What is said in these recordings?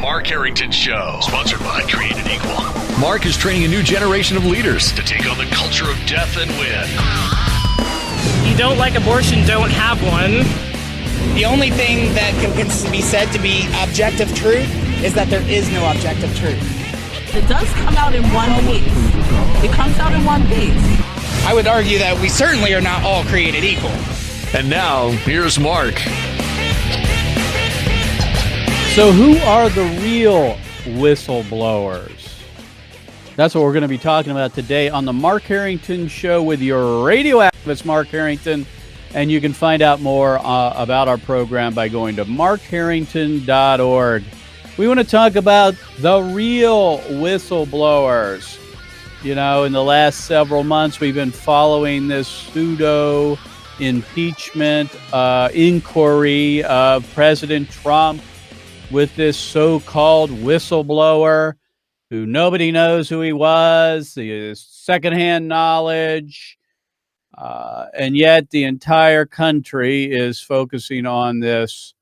Mark Harrington Show, sponsored by Created Equal. Mark is training a new generation of leaders to take on the culture of death and win. You don't like abortion, don't have one. The only thing that can be said to be objective truth is that there is no objective truth. It does come out in one piece. It comes out in one piece. I would argue that we certainly are not all created equal. And now, here's Mark. So who are the real whistleblowers? That's what we're going to be talking about today on the Mark Harrington Show with your radio activist, Mark Harrington. And you can find out more about our program by going to markharrington.org. We want to talk about the real whistleblowers. You know, in the last several months, we've been following this pseudo impeachment inquiry of President Trump with this so-called whistleblower who nobody knows who he was, his secondhand knowledge, and yet the entire country is focusing on this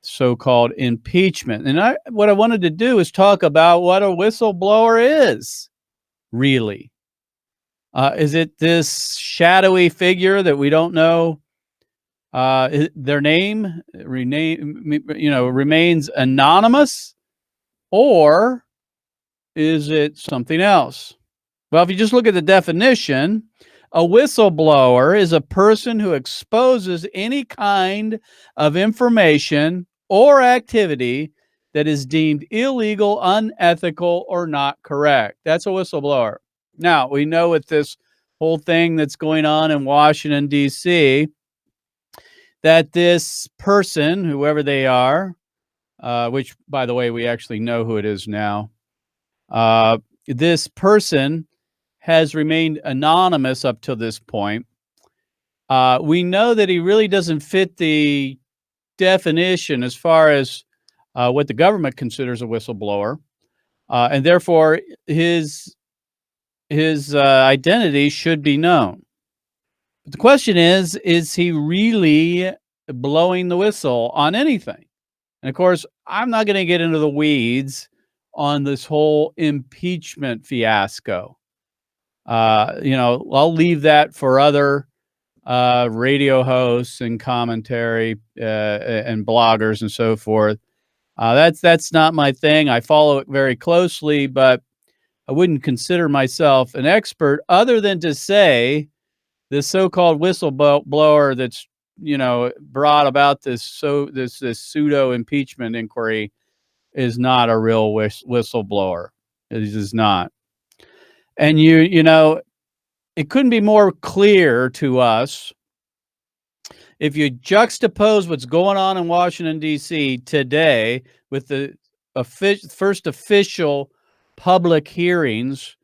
so-called impeachment. And what I wanted to do is talk about what a whistleblower is, really. Is it this shadowy figure that we don't know their name remains anonymous, or is it something else? Well, if you just look at the definition, a whistleblower is a person who exposes any kind of information or activity that is deemed illegal, unethical, or not correct. That's a whistleblower. Now, we know with this whole thing that's going on in Washington, D.C., that this person, whoever they are, which, by the way, we actually know who it is now, this person has remained anonymous up to this point. We know that he really doesn't fit the definition as far as what the government considers a whistleblower, and therefore his identity should be known. But the question is he really blowing the whistle on anything? And of course, I'm not going to get into the weeds on this whole impeachment fiasco. I'll leave that for other radio hosts and commentary and bloggers and so forth. That's not my thing. I follow it very closely, but I wouldn't consider myself an expert, other than to say this so-called whistleblower that's brought about this pseudo impeachment inquiry is not a real whistleblower. It is not. And it couldn't be more clear to us if you juxtapose what's going on in Washington, D.C. today with the first official public hearings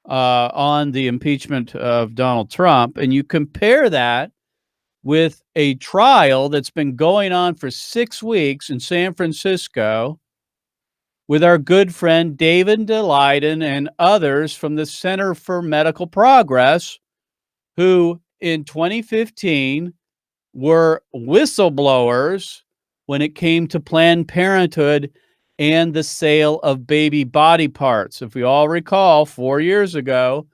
on the impeachment of Donald Trump, and you compare that with a trial that's been going on for 6 weeks in San Francisco with our good friend David Deleidon and others from the Center for Medical Progress, who in 2015 were whistleblowers when it came to Planned Parenthood and the sale of baby body parts. If we all recall, 4 years ago,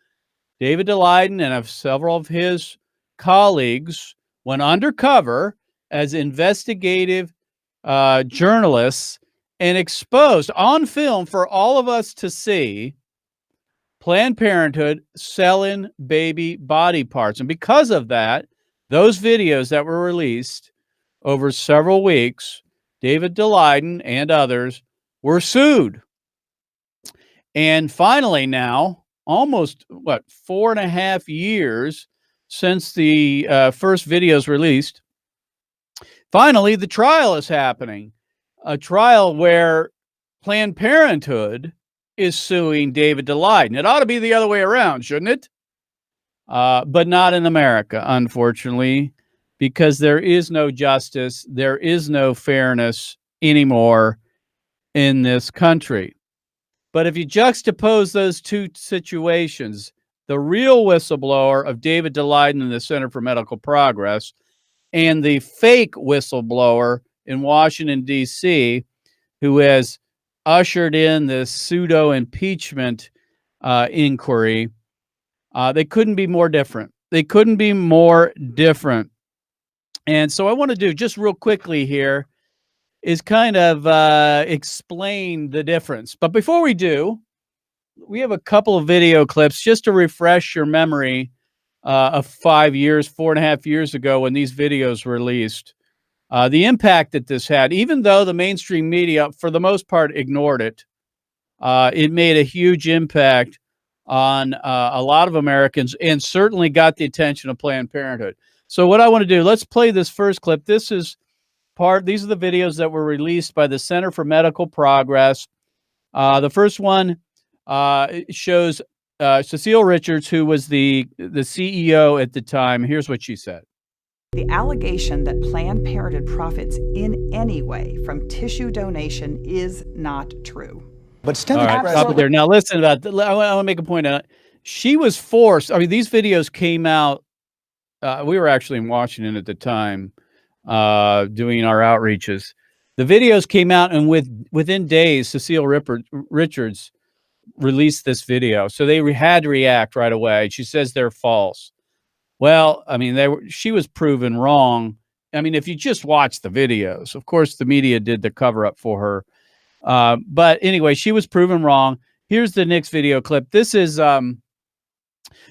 David Deleidon and several of his colleagues went undercover as investigative journalists and exposed on film for all of us to see Planned Parenthood selling baby body parts. And because of that, those videos that were released over several weeks, David Deleidon and others were sued. And finally now, almost, 4.5 years since the first videos released, finally the trial is happening. A trial where Planned Parenthood is suing David Deleidon. It ought to be the other way around, shouldn't it? But not in America, unfortunately, because there is no justice, there is no fairness anymore in this country. But if you juxtapose those two situations, the real whistleblower of David Deleidon and the Center for Medical Progress and the fake whistleblower in Washington, D.C., who has ushered in this pseudo impeachment inquiry. They couldn't be more different. They couldn't be more different. And so I want to do just real quickly here is kind of explain the difference. But before we do, we have a couple of video clips just to refresh your memory of 5 years, 4.5 years ago when these videos were released. The impact that this had, even though the mainstream media, for the most part, ignored it, it made a huge impact on a lot of Americans and certainly got the attention of Planned Parenthood. So what I want to do, let's play this first clip. These are the videos that were released by the Center for Medical Progress. The first one shows Cecile Richards, who was the CEO at the time. Here's what she said. The allegation that Planned Parenthood profits in any way from tissue donation is not true. But all right, stop it there. Now listen about. I want to make a point on it. She was forced. I mean, these videos came out. We were actually in Washington at the time, doing our outreaches. The videos came out, and within days, Cecile Richards released this video. So they had to react right away. She says they're false. Well, I mean, she was proven wrong. I mean, if you just watch the videos, of course, the media did the cover up for her. But anyway, she was proven wrong. Here's the next video clip. This is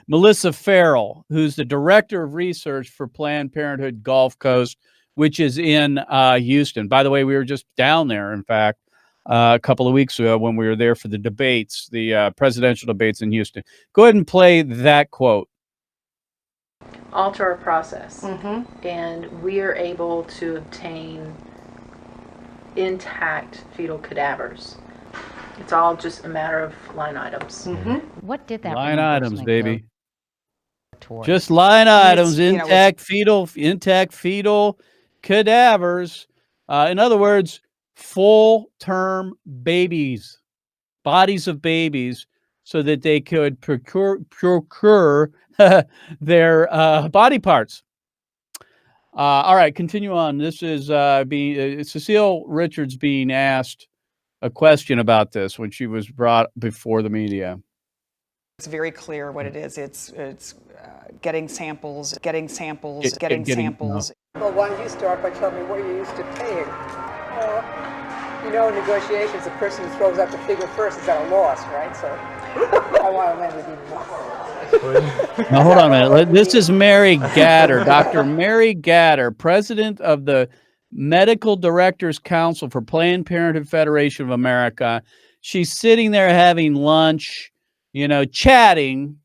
Melissa Farrell, who's the director of research for Planned Parenthood Gulf Coast, which is in Houston. By the way, we were just down there, in fact, a couple of weeks ago when we were there for the debates, the presidential debates in Houston. Go ahead and play that quote. Alter our process, and we are able to obtain intact fetal cadavers. It's all just a matter of line items. What did that line items, baby? Towards? Just line items, intact fetal cadavers. In other words, full-term babies, bodies of babies, so that they could procure their body parts. All right, continue on. This is Cecile Richards being asked a question about this when she was brought before the media. It's very clear what it is. It's getting samples. Getting Well, why don't you start by telling me what you're used to paying? You know, in negotiations, the person who throws out the figure first is at a loss, right? So I want to lend with you more. Now, hold on a minute. This is Mary Gatter, Dr. Mary Gatter, president of the Medical Directors Council for Planned Parenthood Federation of America. She's sitting there having lunch, you know, chatting,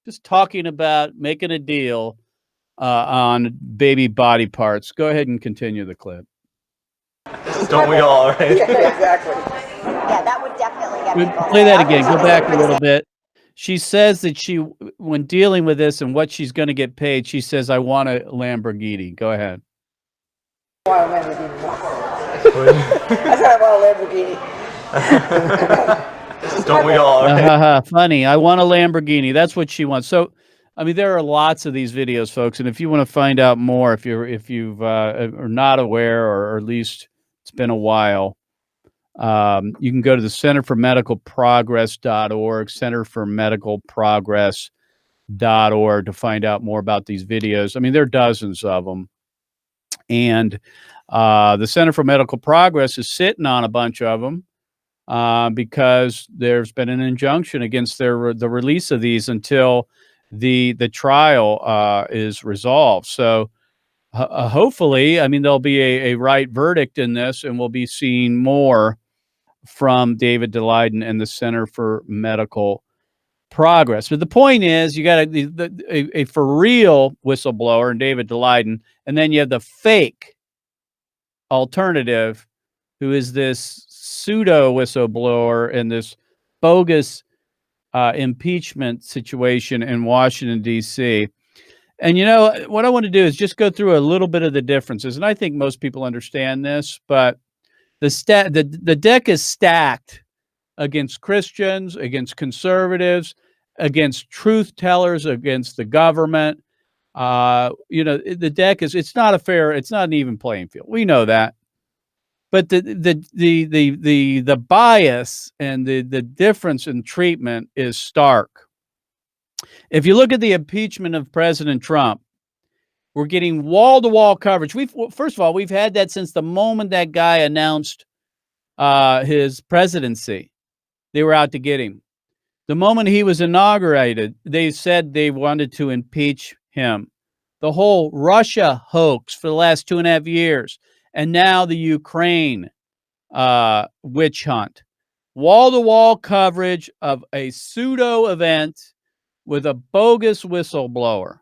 just talking about making a deal on baby body parts. Go ahead and continue the clip. Don't we all, right? Yeah, exactly. Yeah, that would definitely get me going. Play that again. Go back a little bit. She says that when dealing with this and what she's going to get paid, she says, I want a Lamborghini. Go ahead. I want a Lamborghini. I said I want a Lamborghini. Don't we all, right? Funny. I want a Lamborghini. That's what she wants. So, I mean, there are lots of these videos, folks. And if you want to find out more, if you've are not aware, or at least it's been a while, you can go to the Center for Medical Progress.org, centerformedicalprogress.org to find out more about these videos. I mean, there are dozens of them. And the Center for Medical Progress is sitting on a bunch of them because there's been an injunction against the release of these until the trial is resolved. So hopefully, I mean, there'll be a right verdict in this, and we'll be seeing more from David Deleidon and the Center for Medical Progress. But the point is, you got a for real whistleblower in David Deleidon, and then you have the fake alternative, who is this pseudo whistleblower in this bogus impeachment situation in Washington, D.C. And, you know, what I want to do is just go through a little bit of the differences. And I think most people understand this, but the deck is stacked against Christians, against conservatives, against truth tellers, against the government. You know, the deck it's not an even playing field. We know that. But the bias and the difference in treatment is stark. If you look at the impeachment of President Trump, we're getting wall-to-wall coverage. First of all, we've had that since the moment that guy announced his presidency. They were out to get him. The moment he was inaugurated, they said they wanted to impeach him. The whole Russia hoax for the last 2.5 years, and now the Ukraine witch hunt. Wall-to-wall coverage of a pseudo event with a bogus whistleblower.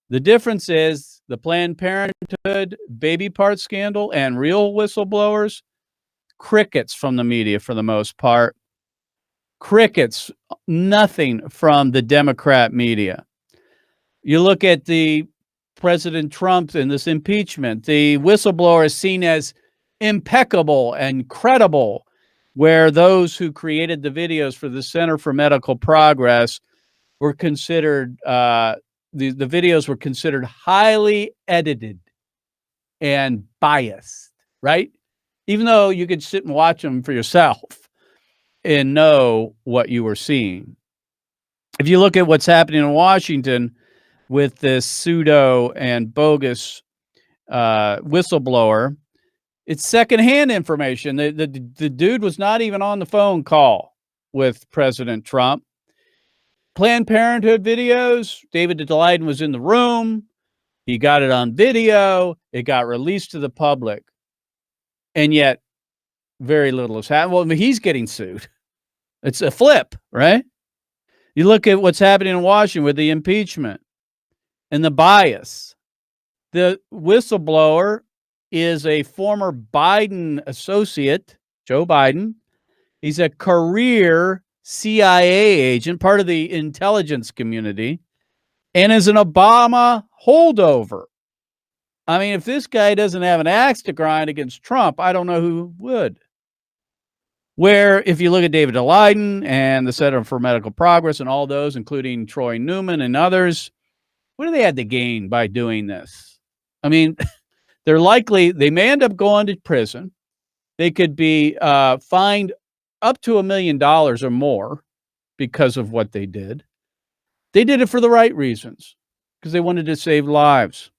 The difference is the Planned Parenthood baby part scandal and real whistleblowers, crickets from the media for the most part. Crickets, nothing from the Democrat media. You look at the President Trump in this impeachment, the whistleblower is seen as impeccable and credible, where those who created the videos for the Center for Medical Progress were considered, the videos were considered highly edited and biased, right? Even though you could sit and watch them for yourself and know what you were seeing. If you look at what's happening in Washington with this pseudo and bogus whistleblower, it's secondhand information. The dude was not even on the phone call with President Trump. Planned Parenthood videos, David Deleidon was in the room. He got it on video. It got released to the public. And yet, very little has happened. Well, he's getting sued. It's a flip, right? You look at what's happening in Washington with the impeachment and the bias. The whistleblower is a former Biden associate, Joe Biden. He's a career CIA agent, part of the intelligence community, and is an Obama holdover. I mean, if this guy doesn't have an axe to grind against Trump, I don't know who would. Where if you look at David Deleidon and the Center for Medical Progress and all those, including Troy Newman and others, what do they have to gain by doing this? I mean, they may end up going to prison. They could be fined up to $1 million or more because of what they did. They did it for the right reasons, because they wanted to save lives.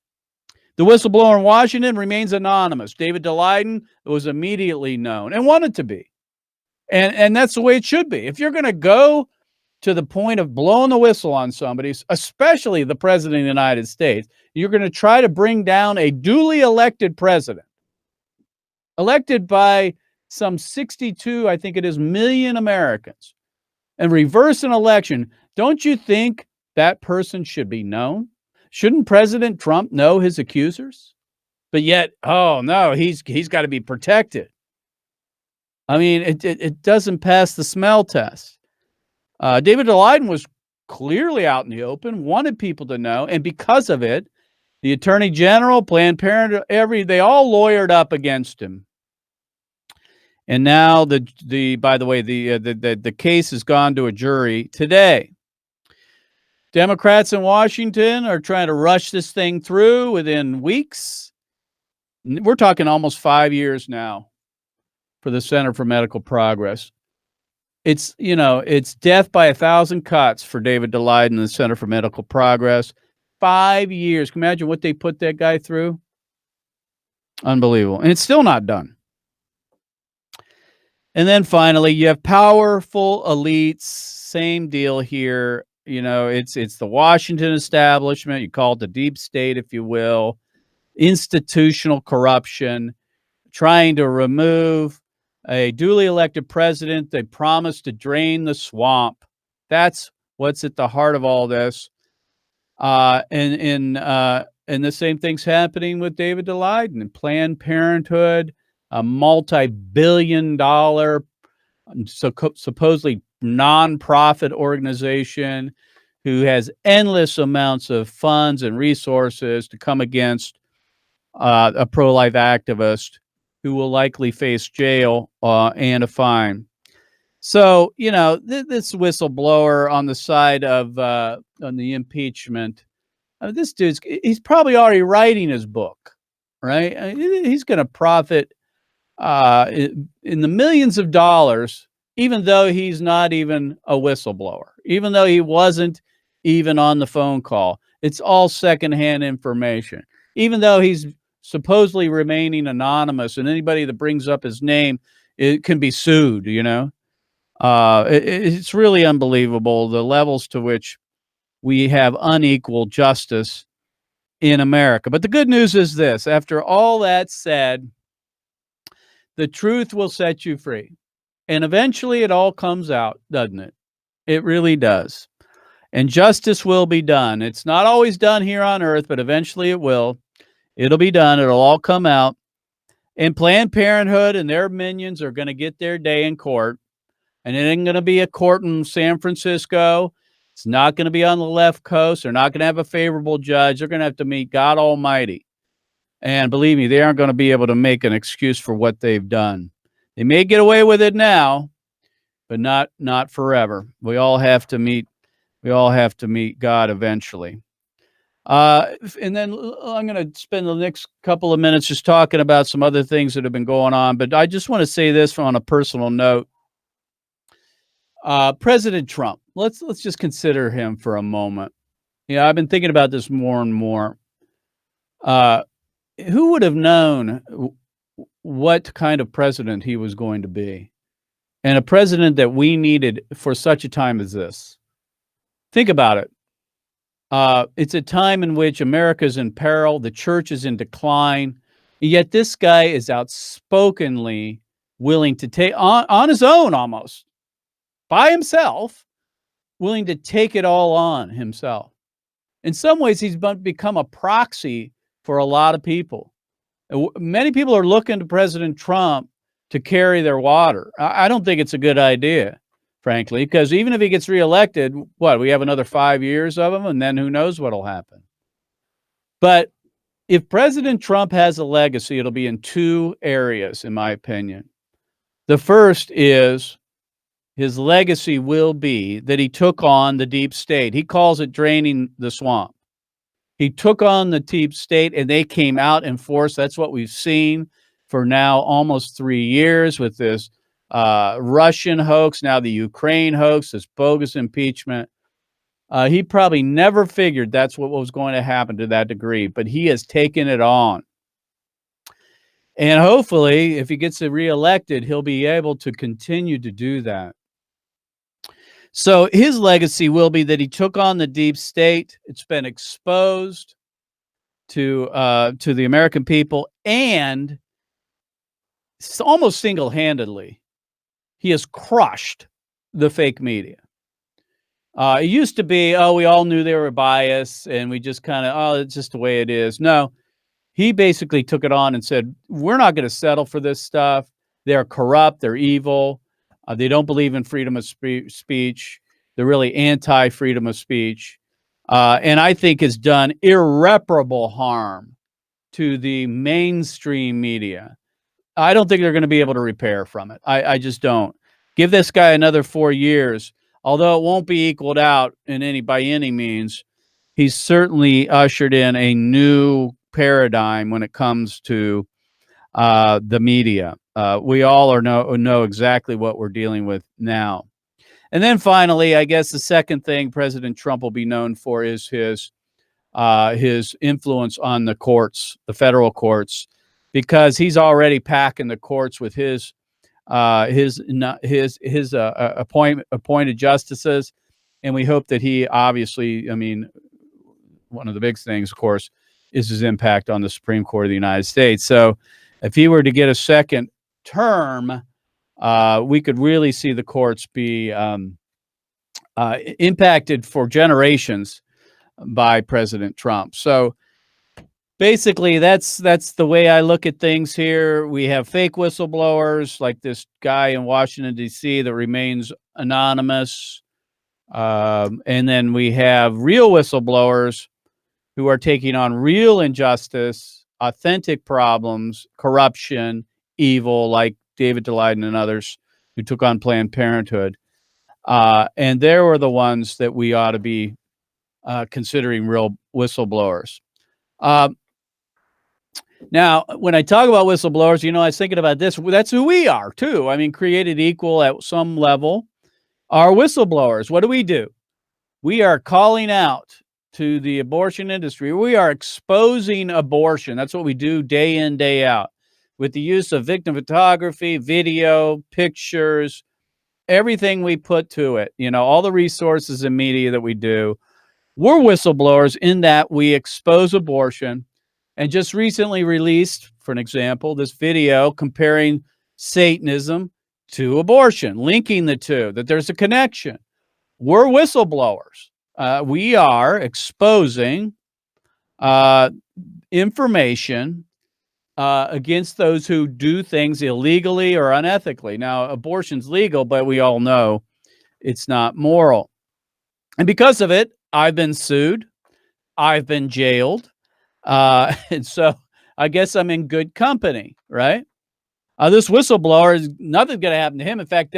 The whistleblower in Washington remains anonymous. David Deleidon was immediately known and wanted to be. And that's the way it should be. If you're going to go to the point of blowing the whistle on somebody, especially the president of the United States, you're going to try to bring down a duly elected president, elected by some 62, I think it is, million Americans, and reverse an election. Don't you think that person should be known? Shouldn't President Trump know his accusers? But yet, oh no, he's got to be protected. I mean, it doesn't pass the smell test. David Deleidon was clearly out in the open, wanted people to know, and because of it, the Attorney General, Planned Parenthood, they all lawyered up against him. And now by the way, the case has gone to a jury today. Democrats in Washington are trying to rush this thing through within weeks. We're talking almost 5 years now for the Center for Medical Progress. It's death by 1,000 cuts for David Deleidon and the Center for Medical Progress. 5 years. Can you imagine what they put that guy through? Unbelievable. And it's still not done. And then finally, you have powerful elites. Same deal here. It's the Washington establishment. You call it the deep state, if you will. Institutional corruption, trying to remove a duly elected president. They promised to drain the swamp. That's what's at the heart of all this. And the same thing's happening with David Deleidon and Planned Parenthood, a multi-billion-dollar, supposedly nonprofit organization who has endless amounts of funds and resources to come against a pro-life activist who will likely face jail and a fine. So, this whistleblower on the side of on the impeachment, this he's probably already writing his book, right? He's going to profit in the millions of dollars, even though he's not even a whistleblower, even though he wasn't even on the phone call. It's all secondhand information. Even though he's supposedly remaining anonymous, and anybody that brings up his name, it can be sued, you know. It's really unbelievable the levels to which we have unequal justice in America. But the good news is this: after all that said, the truth will set you free. And eventually it all comes out, doesn't it? It really does. And justice will be done. It's not always done here on earth, but eventually it will. It'll be done. It'll all come out. And Planned Parenthood and their minions are going to get their day in court. And it ain't going to be a court in San Francisco. It's not going to be on the left coast. They're not going to have a favorable judge. They're going to have to meet God Almighty. And believe me, they aren't going to be able to make an excuse for what they've done. They may get away with it now, but not forever. We all have to meet God eventually. And then I'm going to spend the next couple of minutes just talking about some other things that have been going on. But I just want to say this on a personal note. President Trump, let's just consider him for a moment. Yeah, I've been thinking about this more and more. Who would have known what kind of president he was going to be? And a president that we needed for such a time as this. Think about it. It's a time in which America is in peril, the church is in decline, yet this guy is outspokenly willing to take on his own, almost by himself, willing to take it all on himself. In some ways, he's become a proxy for a lot of people. Many people are looking to President Trump to carry their water. I don't think it's a good idea, frankly, because even if he gets reelected, we have another 5 years of him, and then who knows what'll happen. But if President Trump has a legacy, it'll be in two areas, in my opinion. The first is his legacy will be that he took on the deep state. He calls it draining the swamp. He took on the deep state, and they came out in force. That's what we've seen for now almost 3 years with this Russian hoax, now the Ukraine hoax, this bogus impeachment. He probably never figured that's what was going to happen to that degree, but he has taken it on. And hopefully, if he gets reelected, he'll be able to continue to do that. So his legacy will be that he took on the deep state. It's been exposed to the American people, and almost single-handedly, he has crushed the fake media. It used to be, we all knew they were biased, and we just kind of, it's just the way it is. No, he basically took it on and said, we're not going to settle for this stuff. They're corrupt. They're evil. They don't believe in freedom of speech. They're really anti-freedom of speech. And I think has done irreparable harm to the mainstream media. I don't think they're going to be able to repair from it. I just don't. Give this guy another 4 years, although it won't be equaled out by any means. He's certainly ushered in a new paradigm when it comes to the media. We all know exactly what we're dealing with now. And then finally, I guess the second thing President Trump will be known for is his influence on the courts, the federal courts, because he's already packing the courts with his appointed justices, and we hope that he obviously, one of the big things, of course, is his impact on the Supreme Court of the United States. So if he were to get a second term, we could really see the courts be impacted for generations by President Trump. So basically, that's the way I look at things here. We have fake whistleblowers like this guy in Washington, D.C. that remains anonymous. And then we have real whistleblowers who are taking on real injustice, authentic problems, corruption, evil, like David Deleidon and others who took on Planned Parenthood. And they were the ones that we ought to be considering real whistleblowers. Now, when I talk about whistleblowers, I was thinking about this. That's who we are too. I mean, created equal at some level are whistleblowers. What do? We are calling out to the abortion industry. We are exposing abortion. That's what we do day in, day out, with the use of victim photography, video, pictures, everything we put to it, all the resources and media that we do. We're whistleblowers in that we expose abortion, and just recently released, for an example, this video comparing Satanism to abortion, linking the two, that there's a connection. We're whistleblowers. We are exposing information against those who do things illegally or unethically. Now, abortion's legal, but we all know it's not moral. And because of it, I've been sued. I've been jailed. And so I guess I'm in good company, right? This whistleblower, nothing's going to happen to him. In fact,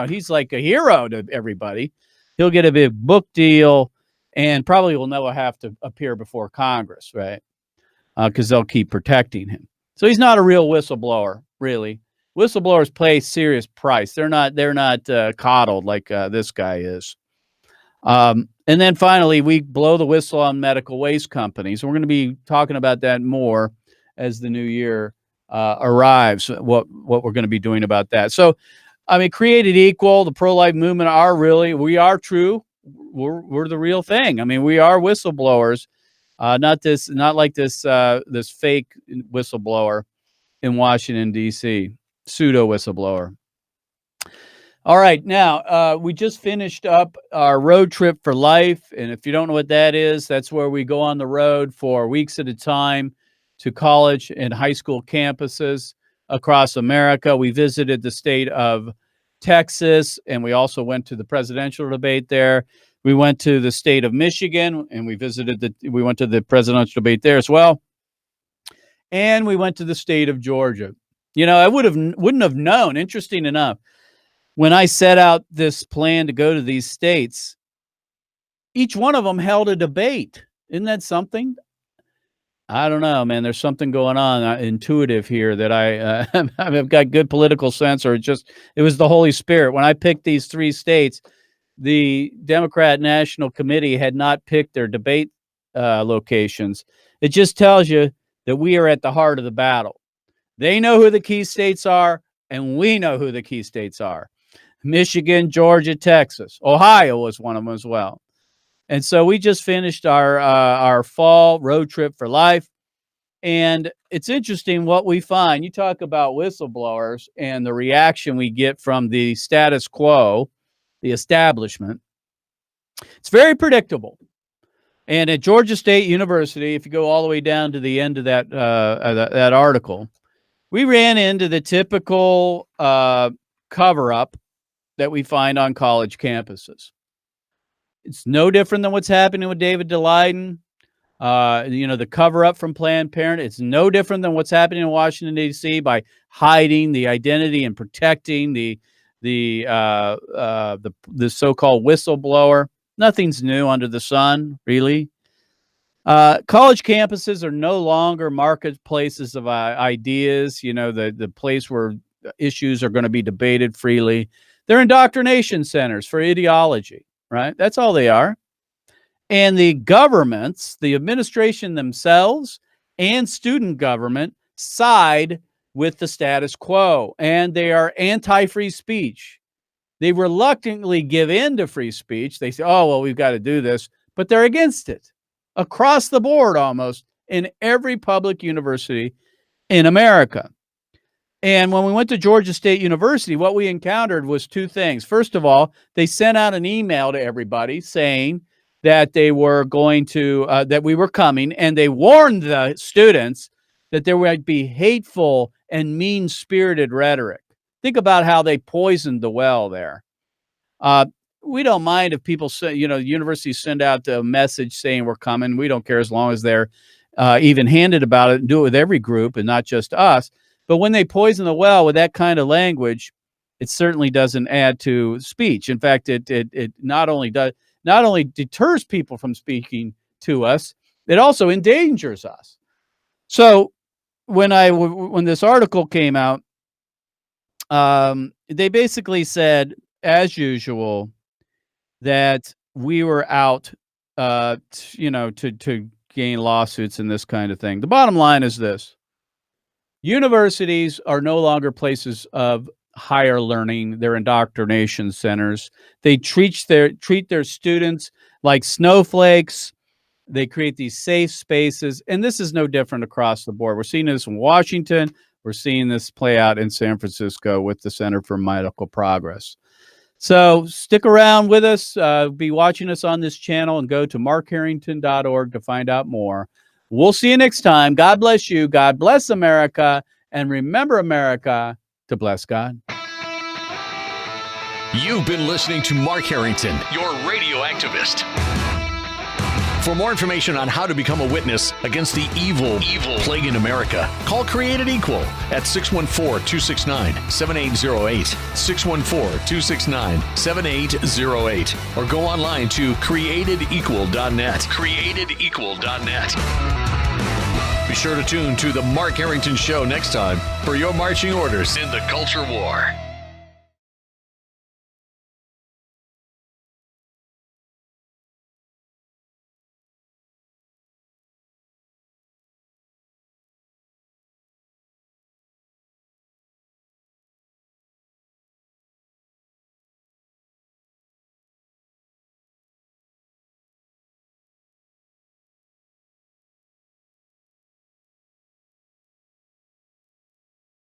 he's like a hero to everybody. He'll get a big book deal and probably will never have to appear before Congress, right? Because they'll keep protecting him. So he's not a real whistleblower, really. Whistleblowers pay serious price. They're not coddled like this guy is. And then finally, we blow the whistle on medical waste companies. We're going to be talking about that more as the new year arrives, what we're going to be doing about that. So, I mean, created equal, the pro-life movement we are true. We're the real thing. I mean, we are whistleblowers, not like this fake whistleblower in Washington, D.C., pseudo whistleblower. All right, now we just finished up our road trip for life, and if you don't know what that is, that's where we go on the road for weeks at a time to college and high school campuses across America. We visited the state of Texas, and we also went to the presidential debate there. We went to the state of Michigan, and we went to the presidential debate there as well. And we went to the state of Georgia. I wouldn't have known, interesting enough, when I set out this plan to go to these states, each one of them held a debate. Isn't that something? I don't know, man. There's something going on intuitive here that I've got good political sense, or it was the Holy Spirit. When I picked these 3 states, the Democrat National Committee had not picked their debate locations. It just tells you that we are at the heart of the battle. They know who the key states are, and we know who the key states are. Michigan, Georgia, Texas. Ohio was one of them as well. And so we just finished our fall road trip for life. And it's interesting what we find. You talk about whistleblowers and the reaction we get from the status quo, the establishment. It's very predictable. And at Georgia State University, if you go all the way down to the end of that article, we ran into the typical cover-up that we find on college campuses. It's no different than what's happening with David Deleidon. The cover-up from Planned Parenthood. It's no different than what's happening in Washington, D.C. by hiding the identity and protecting the so-called whistleblower. Nothing's new under the sun, really. College campuses are no longer marketplaces of ideas, the place where issues are going to be debated freely. They're indoctrination centers for ideology, right? That's all they are. And the governments, the administration themselves and student government side with the status quo, and they are anti-free speech. They reluctantly give in to free speech. They say, oh, well, we've got to do this, but they're against it across the board almost in every public university in America. And when we went to Georgia State University, what we encountered was 2 things. First of all, they sent out an email to everybody saying that they were going to, that we were coming, and they warned the students that there would be hateful and mean-spirited rhetoric. Think about how they poisoned the well there. We don't mind if people say, universities send out a message saying we're coming. We don't care as long as they're even-handed about it and do it with every group and not just us. But when they poison the well with that kind of language, it certainly doesn't add to speech. In fact, it not only deters people from speaking to us, it also endangers us. So when this article came out, they basically said, as usual, that we were out, to gain lawsuits and this kind of thing. The bottom line is this: universities are no longer places of higher learning. They're indoctrination centers. They treat their students like snowflakes. They create these safe spaces, and this is no different across the board. We're seeing this in Washington. We're seeing this play out in San Francisco with the Center for Medical Progress. So stick around with us. Be watching us on this channel, and go to markharrington.org to find out more. We'll see you next time. God bless you. God bless America. And remember, America, to bless God. You've been listening to Mark Harrington, your radio activist. For more information on how to become a witness against the evil plague in America, call Created Equal at 614-269-7808, 614-269-7808, or go online to createdequal.net, createdequal.net. Be sure to tune to The Mark Harrington Show next time for your marching orders in the culture war.